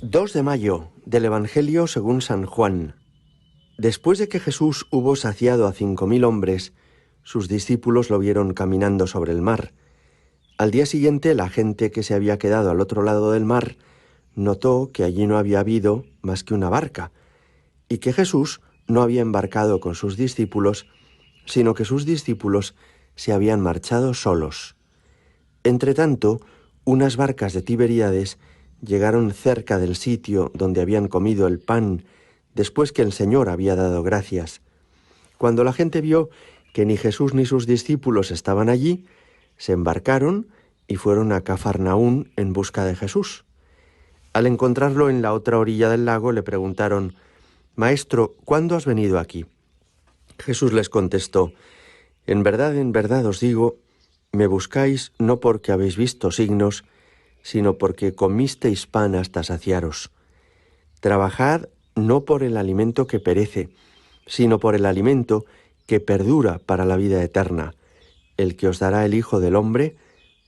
2 de mayo del Evangelio según San Juan. Después de que Jesús hubo saciado a 5.000 hombres, sus discípulos lo vieron caminando sobre el mar. Al día siguiente, la gente que se había quedado al otro lado del mar notó que allí no había habido más que una barca, y que Jesús no había embarcado con sus discípulos, sino que sus discípulos se habían marchado solos. Entretanto, unas barcas de Tiberíades llegaron cerca del sitio donde habían comido el pan después que el Señor había dado gracias. Cuando la gente vio que ni Jesús ni sus discípulos estaban allí, se embarcaron y fueron a Cafarnaún en busca de Jesús. Al encontrarlo en la otra orilla del lago, le preguntaron: «Maestro, ¿cuándo has venido aquí?» Jesús les contestó: en verdad os digo, me buscáis no porque habéis visto signos, sino porque comisteis pan hasta saciaros. Trabajad no por el alimento que perece, sino por el alimento que perdura para la vida eterna, el que os dará el Hijo del Hombre,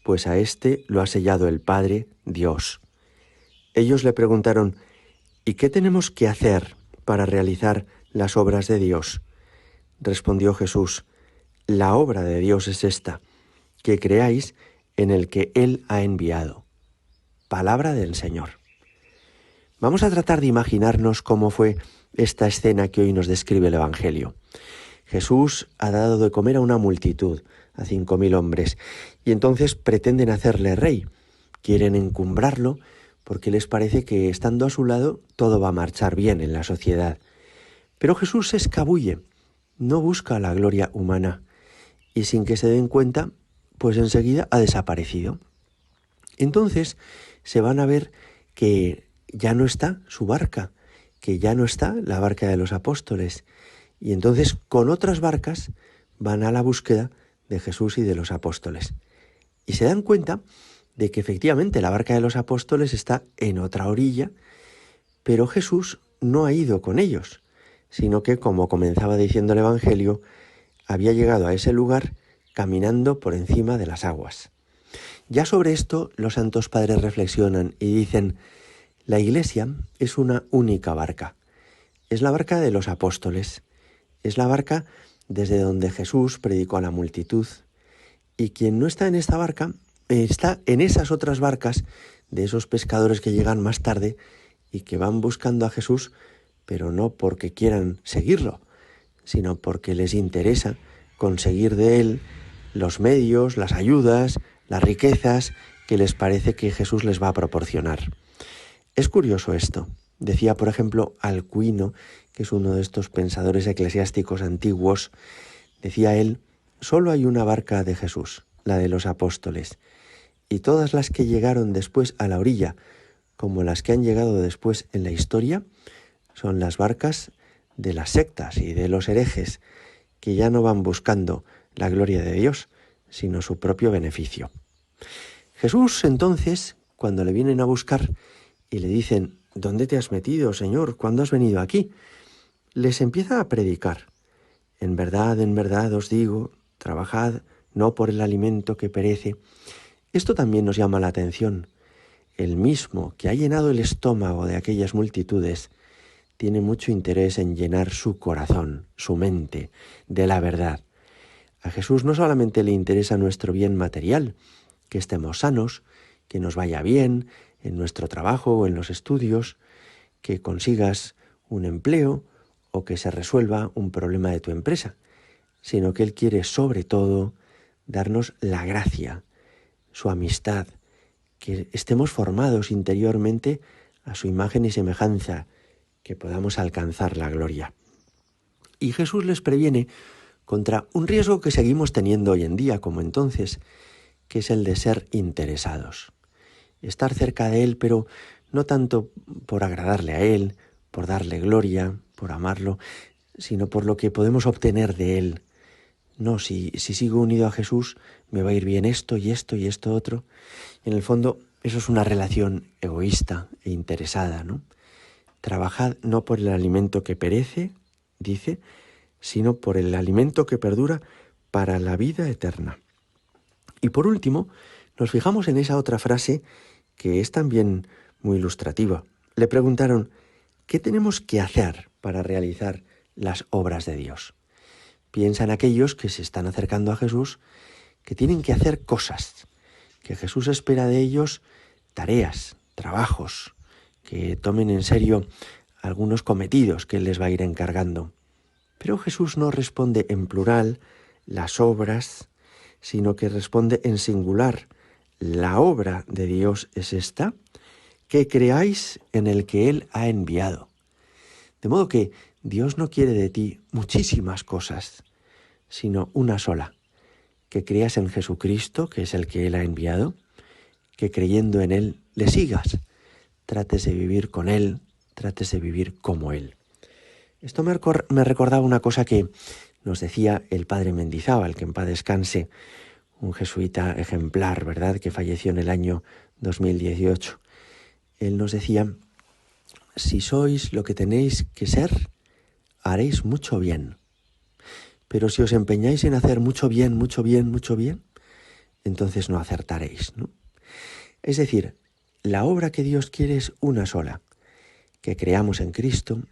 pues a éste lo ha sellado el Padre, Dios. Ellos le preguntaron: ¿y qué tenemos que hacer para realizar las obras de Dios? Respondió Jesús: la obra de Dios es esta, que creáis en el que Él ha enviado. Palabra del Señor. Vamos a tratar de imaginarnos cómo fue esta escena que hoy nos describe el Evangelio. Jesús ha dado de comer a una multitud, a 5.000 hombres, y entonces pretenden hacerle rey. Quieren encumbrarlo porque les parece que estando a su lado todo va a marchar bien en la sociedad. Pero Jesús se escabulle, no busca la gloria humana, y sin que se den cuenta, pues enseguida ha desaparecido. Entonces se van a ver que ya no está su barca, que ya no está la barca de los apóstoles, y entonces con otras barcas van a la búsqueda de Jesús y de los apóstoles. Y se dan cuenta de que efectivamente la barca de los apóstoles está en otra orilla, pero Jesús no ha ido con ellos, sino que, como comenzaba diciendo el Evangelio, había llegado a ese lugar caminando por encima de las aguas. Ya sobre esto los santos padres reflexionan y dicen: la Iglesia es una única barca. Es la barca de los apóstoles. Es la barca desde donde Jesús predicó a la multitud. Y quien no está en esta barca, está en esas otras barcas de esos pescadores que llegan más tarde y que van buscando a Jesús, pero no porque quieran seguirlo, sino porque les interesa conseguir de él los medios, las ayudas, las riquezas que les parece que Jesús les va a proporcionar. Es curioso esto. Decía, por ejemplo, Alcuino, que es uno de estos pensadores eclesiásticos antiguos, decía él: solo hay una barca de Jesús, la de los apóstoles, y todas las que llegaron después a la orilla, como las que han llegado después en la historia, son las barcas de las sectas y de los herejes, que ya no van buscando la gloria de Dios, sino su propio beneficio. Jesús, entonces, cuando le vienen a buscar y le dicen: ¿dónde te has metido, Señor? ¿Cuándo has venido aquí?, les empieza a predicar: en verdad os digo, trabajad no por el alimento que perece. Esto también nos llama la atención. El mismo que ha llenado el estómago de aquellas multitudes tiene mucho interés en llenar su corazón, su mente, de la verdad. A Jesús no solamente le interesa nuestro bien material, que estemos sanos, que nos vaya bien en nuestro trabajo o en los estudios, que consigas un empleo o que se resuelva un problema de tu empresa, sino que Él quiere sobre todo darnos la gracia, su amistad, que estemos formados interiormente a su imagen y semejanza, que podamos alcanzar la gloria. Y Jesús les previene contra un riesgo que seguimos teniendo hoy en día, como entonces, que es el de ser interesados. Estar cerca de Él, pero no tanto por agradarle a Él, por darle gloria, por amarlo, sino por lo que podemos obtener de Él. No, si sigo unido a Jesús, me va a ir bien esto y esto y esto otro. Y en el fondo, eso es una relación egoísta e interesada, ¿no? Trabajad no por el alimento que perece, dice, sino por el alimento que perdura para la vida eterna. Y por último, nos fijamos en esa otra frase que es también muy ilustrativa. Le preguntaron, ¿qué tenemos que hacer para realizar las obras de Dios? Piensan aquellos que se están acercando a Jesús que tienen que hacer cosas, que Jesús espera de ellos tareas, trabajos, que tomen en serio algunos cometidos que Él les va a ir encargando. Pero Jesús no responde en plural las obras, sino que responde en singular. La obra de Dios es esta, que creáis en el que Él ha enviado. De modo que Dios no quiere de ti muchísimas cosas, sino una sola, que creas en Jesucristo, que es el que Él ha enviado, que creyendo en Él le sigas, trates de vivir con Él, trates de vivir como Él. Esto me recordaba una cosa que nos decía el padre Mendizábal, que en paz descanse, un jesuita ejemplar, ¿verdad?, que falleció en el año 2018. Él nos decía, si sois lo que tenéis que ser, haréis mucho bien. Pero si os empeñáis en hacer mucho bien, mucho bien, mucho bien, entonces no acertaréis, ¿no? Es decir, la obra que Dios quiere es una sola, que creamos en Cristo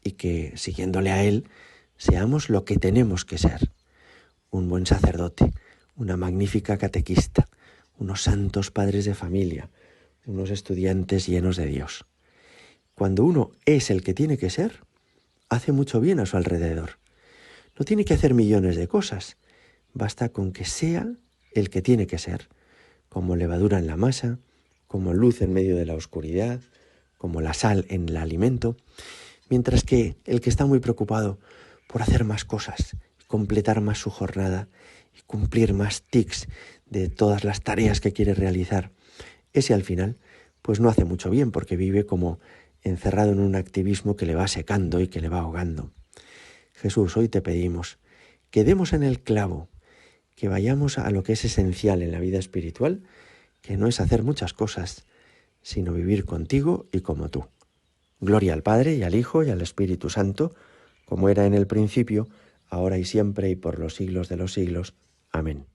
y que, siguiéndole a Él, seamos lo que tenemos que ser. Un buen sacerdote, una magnífica catequista, unos santos padres de familia, unos estudiantes llenos de Dios. Cuando uno es el que tiene que ser, hace mucho bien a su alrededor. No tiene que hacer millones de cosas, basta con que sea el que tiene que ser, como levadura en la masa, como luz en medio de la oscuridad, como la sal en el alimento, mientras que el que está muy preocupado por hacer más cosas, completar más su jornada y cumplir más tics de todas las tareas que quiere realizar, ese al final pues no hace mucho bien porque vive como encerrado en un activismo que le va secando y que le va ahogando. Jesús, hoy te pedimos que demos en el clavo, que vayamos a lo que es esencial en la vida espiritual, que no es hacer muchas cosas, sino vivir contigo y como tú. Gloria al Padre y al Hijo y al Espíritu Santo, como era en el principio, ahora y siempre y por los siglos de los siglos. Amén.